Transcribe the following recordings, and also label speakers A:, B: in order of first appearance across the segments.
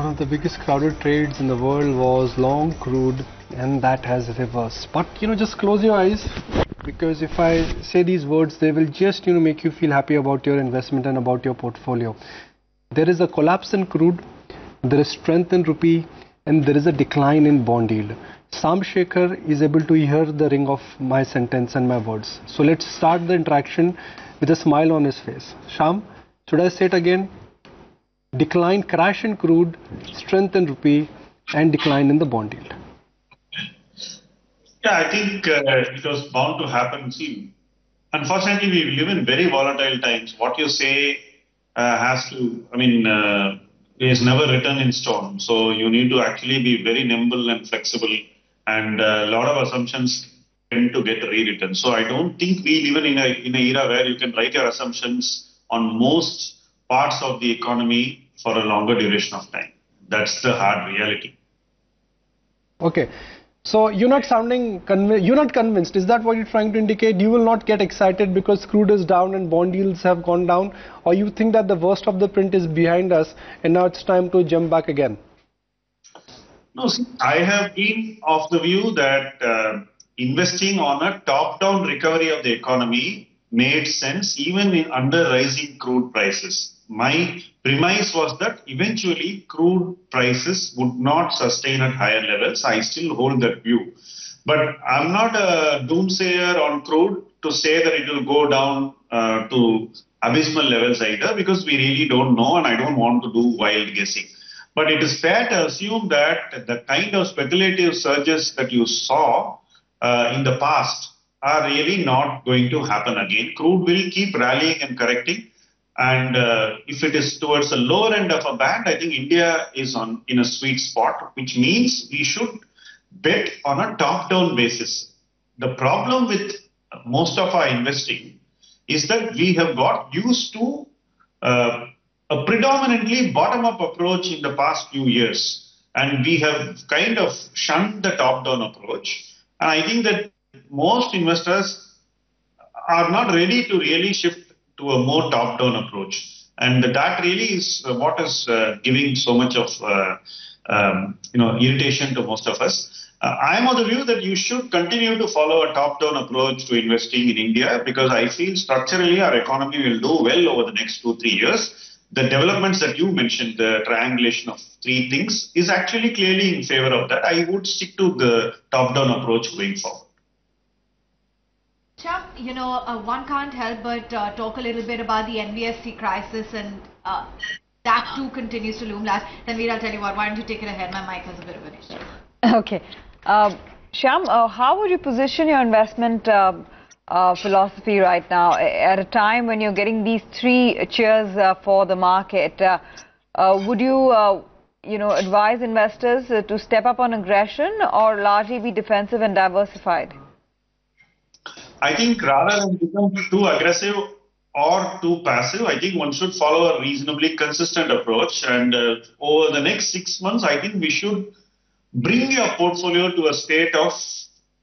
A: One of the biggest crowded trades in the world was long crude, and that has reversed. But just close your eyes, because if I say these words, they will just make you feel happy about your investment and about your portfolio. There is a collapse in crude, there is strength in rupee, and there is a decline in bond yield. Shyam Sekhar is able to hear the ring of my sentence and my words. So let's start the interaction with a smile on his face. Shyam, should I say it again? Decline, crash in crude, strength in rupee, and decline in the bond yield.
B: Yeah, I think it was bound to happen. See, unfortunately, we live in very volatile times. What you say is never written in stone. So you need to actually be very nimble and flexible, and a lot of assumptions tend to get rewritten. So I don't think we live in an era where you can write your assumptions on most parts of the economy for a longer duration of time. That's the hard reality.
A: Okay. So you're not sounding you're not convinced. Is that what you're trying to indicate? You will not get excited because crude is down and bond yields have gone down, or you think that the worst of the print is behind us and now it's time to jump back again?
B: No, see, I have been of the view that investing on a top-down recovery of the economy made sense even under rising crude prices. My premise was that eventually crude prices would not sustain at higher levels. I still hold that view. But I'm not a doomsayer on crude to say that it will go down to abysmal levels either, because we really don't know, and I don't want to do wild guessing. But it is fair to assume that the kind of speculative surges that you saw in the past are really not going to happen again. Crude will keep rallying and correcting. And if it is towards the lower end of a band, I think India is in a sweet spot, which means we should bet on a top-down basis. The problem with most of our investing is that we have got used to a predominantly bottom-up approach in the past few years, and we have kind of shunned the top-down approach. And I think that most investors are not ready to really shift to a more top-down approach, and that really is what is giving so much of irritation to most of us. I am of the view that you should continue to follow a top-down approach to investing in India, because I feel structurally our economy will do well over the next 2-3 years. The developments that you mentioned, the triangulation of three things, is actually clearly in favor of that. I would stick to the top-down approach going forward.
C: Shyam, one can't help but talk a little bit about the NBFC crisis, and that too continues to loom large. Tanveer, I'll tell you what, why don't you take it ahead? My mic has a bit of an issue.
D: Okay. Shyam, how would you position your investment philosophy right now at a time when you're getting these three cheers for the market? Would you, advise investors to step up on aggression or largely be defensive and diversified?
B: I think rather than become too aggressive or too passive, I think one should follow a reasonably consistent approach. And over the next 6 months, I think we should bring your portfolio to a state of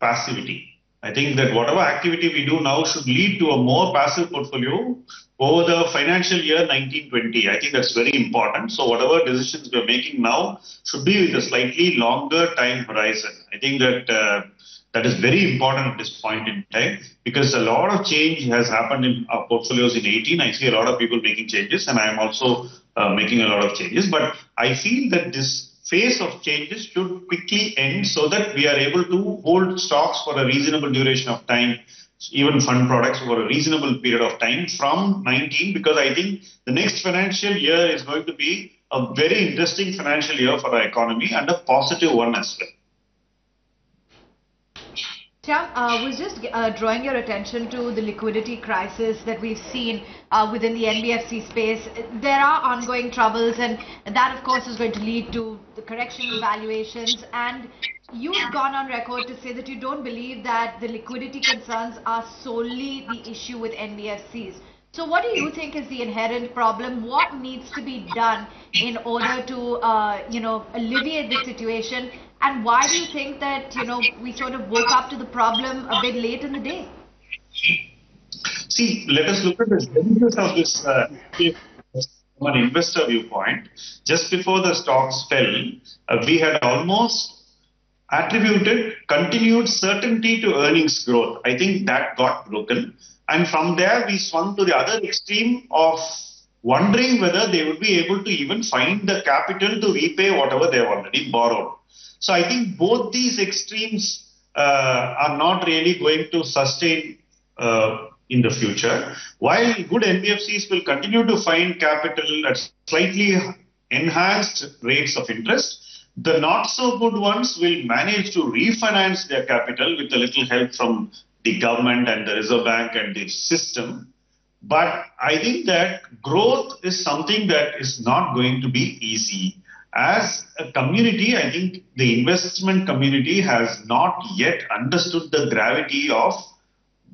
B: passivity. I think that whatever activity we do now should lead to a more passive portfolio over the financial year 1920. I think that's very important. So whatever decisions we're making now should be with a slightly longer time horizon. I think that that is very important at this point in time, because a lot of change has happened in our portfolios in 18. I see a lot of people making changes, and I am also making a lot of changes. But I feel that this phase of changes should quickly end so that we are able to hold stocks for a reasonable duration of time, even fund products for a reasonable period of time from 19, because I think the next financial year is going to be a very interesting financial year for our economy, and a positive one as well.
C: Shyam, was just drawing your attention to the liquidity crisis that we've seen within the NBFC space. There are ongoing troubles, and that of course is going to lead to the correction in valuations, and you've gone on record to say that you don't believe that the liquidity concerns are solely the issue with NBFCs. So what do you think is the inherent problem? What needs to be done in order to alleviate the situation? And why do you think that, we sort of woke up to the problem a bit late in the day?
B: See, let us look at the genesis of this from an investor viewpoint, just before the stocks fell, we had almost attributed continued certainty to earnings growth. I think that got broken. And from there, we swung to the other extreme of wondering whether they would be able to even find the capital to repay whatever they have already borrowed. So I think both these extremes are not really going to sustain in the future. While good NBFCs will continue to find capital at slightly enhanced rates of interest, the not so good ones will manage to refinance their capital with a little help from the government and the Reserve Bank and the system. But I think that growth is something that is not going to be easy. As a community, I think the investment community has not yet understood the gravity of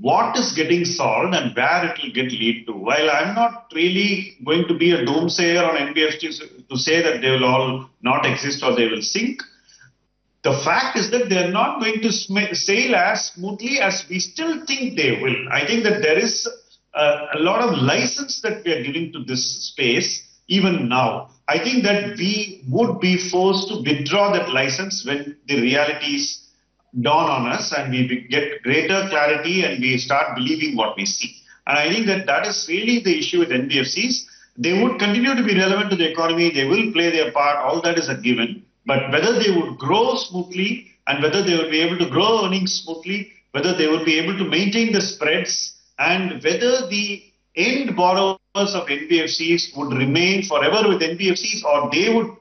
B: what is getting solved and where it will get lead to. While I'm not really going to be a doomsayer on NBFCs to say that they will all not exist or they will sink, the fact is that they're not going to sail as smoothly as we still think they will. I think that there is a lot of license that we are giving to this space even now. I think that we would be forced to withdraw that license when the realities dawn on us and we get greater clarity and we start believing what we see. And I think that that is really the issue with NBFCs. They would continue to be relevant to the economy. They will play their part. All that is a given. But whether they would grow smoothly and whether they will be able to grow earnings smoothly, whether they will be able to maintain the spreads, and whether the end borrowers of NBFCs would remain forever with NBFCs or they would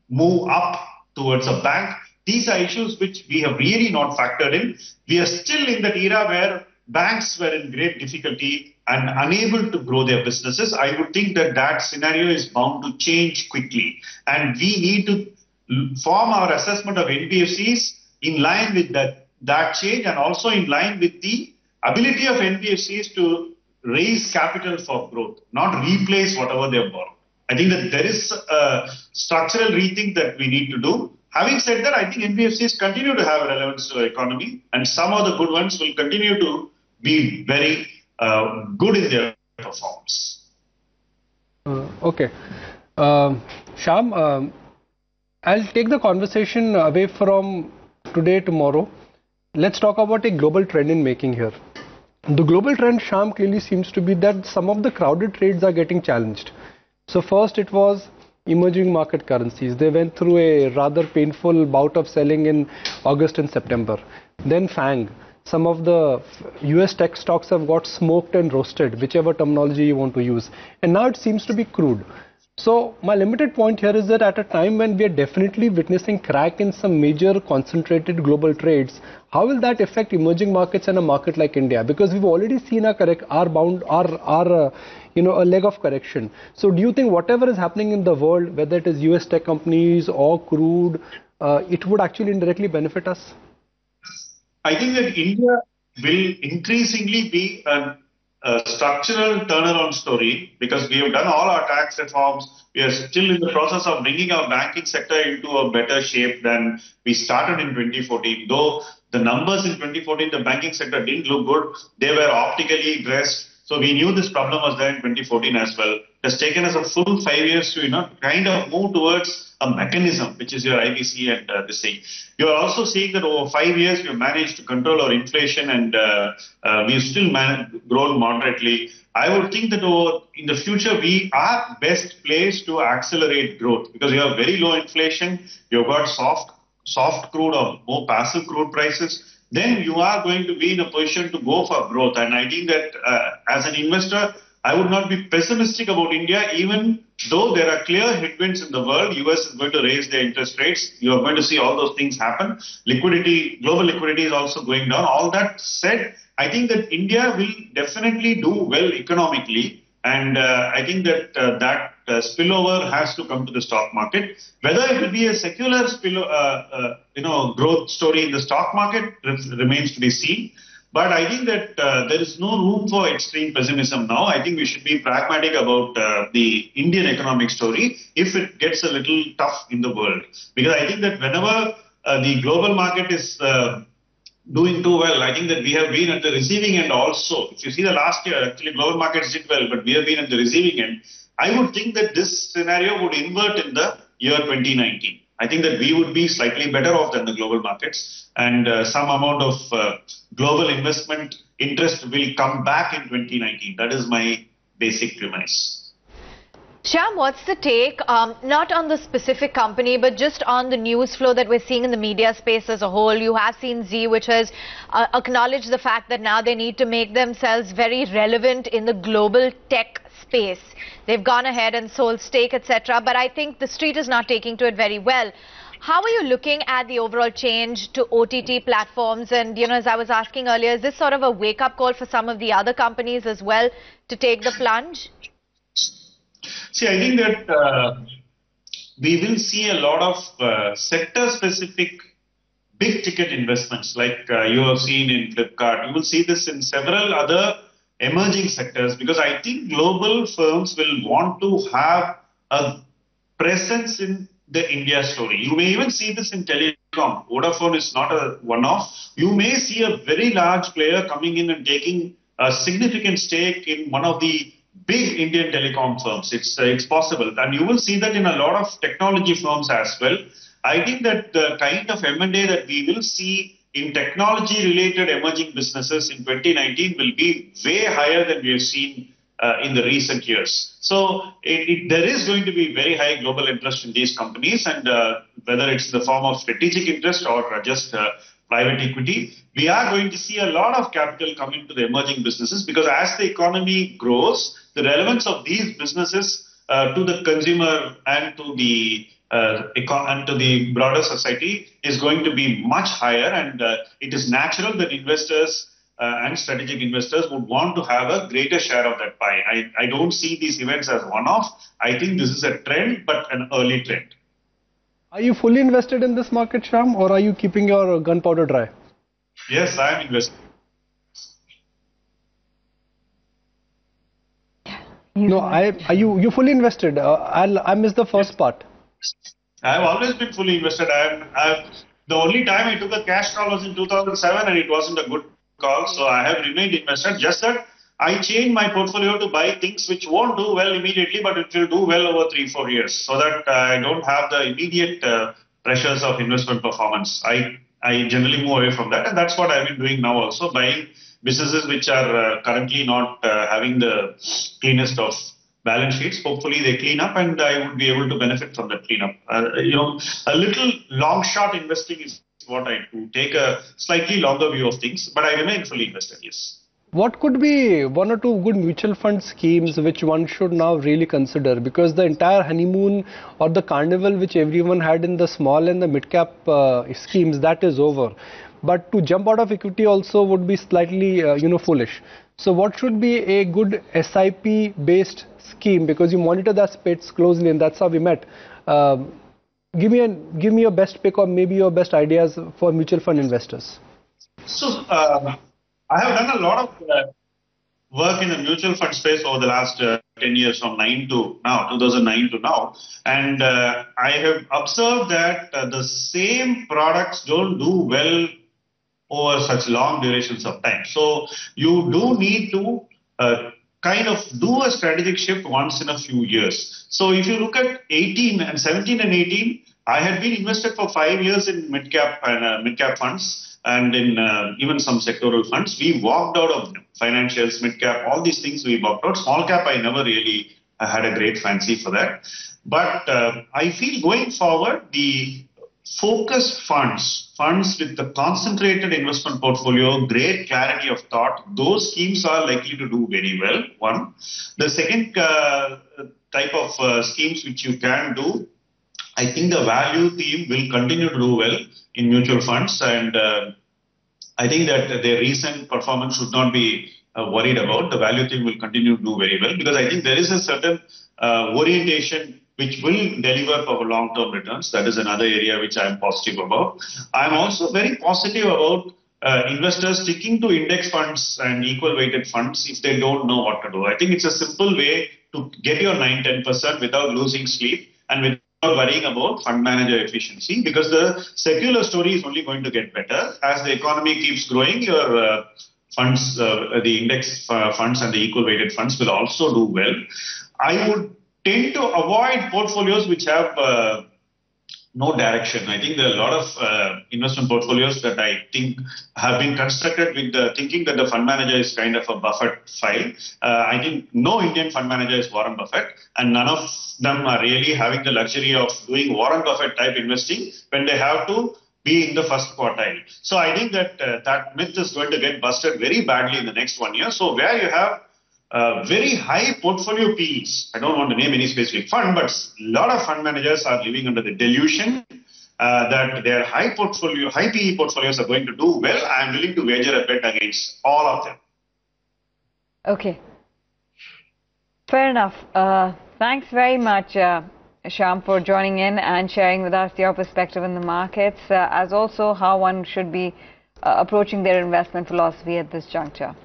B: move up towards a bank. These are issues which we have really not factored in. We are still in that era where banks were in great difficulty and unable to grow their businesses. I would think that that scenario is bound to change quickly. And we need to form our assessment of NBFCs in line with that change and also in line with the ability of NBFCs to raise capital for growth, not replace whatever they have borrowed. I think that there is a structural rethink that we need to do. Having said that, I think NBFCs continue to have relevance to the economy and some of the good ones will continue to be very good in their performance.
A: Okay. Shyam, I'll take the conversation away from today, tomorrow. Let's talk about a global trend in making here. The global trend, Shyam, clearly seems to be that some of the crowded trades are getting challenged. So first it was emerging market currencies. They went through a rather painful bout of selling in August and September. Then FANG. Some of the US tech stocks have got smoked and roasted, whichever terminology you want to use. And now it seems to be crude. So my limited point here is that at a time when we are definitely witnessing crack in some major concentrated global trades, how will that affect emerging markets and a market like India? Because we've already seen a leg of correction. So do you think whatever is happening in the world, whether it is US tech companies or crude, it would actually indirectly benefit us?
B: I think that India will increasingly be a structural turnaround story because we have done all our tax reforms. We are still in the process of bringing our banking sector into a better shape than we started in 2014. Though the numbers in 2014, the banking sector didn't look good. They were optically dressed. So we knew this problem was there in 2014 as well. It has taken us a full 5 years to kind of move towards a mechanism, which is your IBC and this thing. You are also seeing that over 5 years we have managed to control our inflation and we've still grown moderately. I would think that in the future we are best placed to accelerate growth because you have very low inflation, you've got soft crude or more passive crude prices. Then you are going to be in a position to go for growth. And I think that as an investor, I would not be pessimistic about India, even though there are clear headwinds in the world. US is going to raise their interest rates. You are going to see all those things happen. Global liquidity is also going down. All that said, I think that India will definitely do well economically. And I think that that spillover has to come to the stock market. Whether it will be a secular growth story in the stock market remains to be seen. But I think that there is no room for extreme pessimism now. I think we should be pragmatic about the Indian economic story if it gets a little tough in the world. Because I think that whenever the global market is doing too well. I think that we have been at the receiving end also. If you see the last year, actually global markets did well, but we have been at the receiving end. I would think that this scenario would invert in the year 2019. I think that we would be slightly better off than the global markets, and some amount of global investment interest will come back in 2019. That is my basic premise.
C: Shyam, what's the take, not on the specific company, but just on the news flow that we're seeing in the media space as a whole? You have seen Zee, which has acknowledged the fact that now they need to make themselves very relevant in the global tech space. They've gone ahead and sold stake, etc. But I think the street is not taking to it very well. How are you looking at the overall change to OTT platforms? And, you know, as I was asking earlier, is this sort of a wake-up call for some of the other companies as well to take the plunge?
B: See, I think that we will see a lot of sector-specific big-ticket investments like you have seen in Flipkart. You will see this in several other emerging sectors, because I think global firms will want to have a presence in the India story. You may even see this in telecom. Vodafone is not a one-off. You may see a very large player coming in and taking a significant stake in one of the big Indian telecom firms. It's possible. And you will see that in a lot of technology firms as well. I think that the kind of M&A that we will see in technology-related emerging businesses in 2019 will be way higher than we have seen in the recent years. So there is going to be very high global interest in these companies, and whether it's in the form of strategic interest or just private equity, we are going to see a lot of capital come into the emerging businesses, because as the economy grows, the relevance of these businesses to the consumer and to the broader society is going to be much higher, and it is natural that investors and strategic investors would want to have a greater share of that pie. I don't see these events as one-off. I think this is a trend, but an early trend.
A: Are you fully invested in this market, Shyam, or are you keeping your gunpowder dry?
B: Yes, I am invested.
A: No, you fully invested. I missed the first part.
B: I have always been fully invested. The only time I took a cash call was in 2007, and it wasn't a good call. So I have remained invested. Just that I changed my portfolio to buy things which won't do well immediately, but it will do well over 3-4 years, so that I don't have the immediate pressures of investment performance. I generally move away from that, and that's what I've been doing now also, buying businesses which are currently not having the cleanest of balance sheets. Hopefully they clean up, and I would be able to benefit from that cleanup. A little long shot investing is what I do. Take a slightly longer view of things, but I remain fully invested, yes.
A: What could be one or two good mutual fund schemes which one should now really consider? Because the entire honeymoon or the carnival which everyone had in the small and the mid-cap schemes, that is over. But to jump out of equity also would be slightly, foolish. So what should be a good SIP-based scheme? Because you monitor that space closely, and that's how we met. Give me your best pick, or maybe your best ideas for mutual fund investors.
B: So I have done a lot of work in the mutual fund space over the last 10 years, from 2009 to now. And I have observed that the same products don't do well over such long durations of time. So you do need to kind of do a strategic shift once in a few years. So if you look at 17 and 18, I had been invested for 5 years in mid-cap and mid-cap funds, and in even some sectoral funds. We walked out of them. Financials, mid-cap, all these things we walked out. Small cap, I never really had a great fancy for that. But I feel going forward, the focused funds with the concentrated investment portfolio, great clarity of thought, those schemes are likely to do very well, one. The second type of schemes which you can do, I think the value theme will continue to do well in mutual funds, and I think that their recent performance should not be worried about. The value theme will continue to do very well, because I think there is a certain orientation which will deliver for long-term returns. That is another area which I am positive about. I am also very positive about investors sticking to index funds and equal weighted funds if they don't know what to do. I think it's a simple way to get your 9-10% without losing sleep and worrying about fund manager efficiency, because the secular story is only going to get better. As the economy keeps growing, your funds, the index funds and the equal weighted funds will also do well. I would tend to avoid portfolios which have no direction. I think there are a lot of investment portfolios that I think have been constructed with the thinking that the fund manager is kind of a Buffett file. I think no Indian fund manager is Warren Buffett, and none of them are really having the luxury of doing Warren Buffett type investing when they have to be in the first quartile. So I think that that myth is going to get busted very badly in the next 1 year. So where you have very high portfolio PEs. I don't want to name any specific fund, but a lot of fund managers are living under the delusion that their high PE portfolios are going to do well. I am willing to wager a bet against all of them.
D: Okay. Fair enough. Thanks very much, Shyam, for joining in and sharing with us your perspective on the markets, as also how one should be approaching their investment philosophy at this juncture.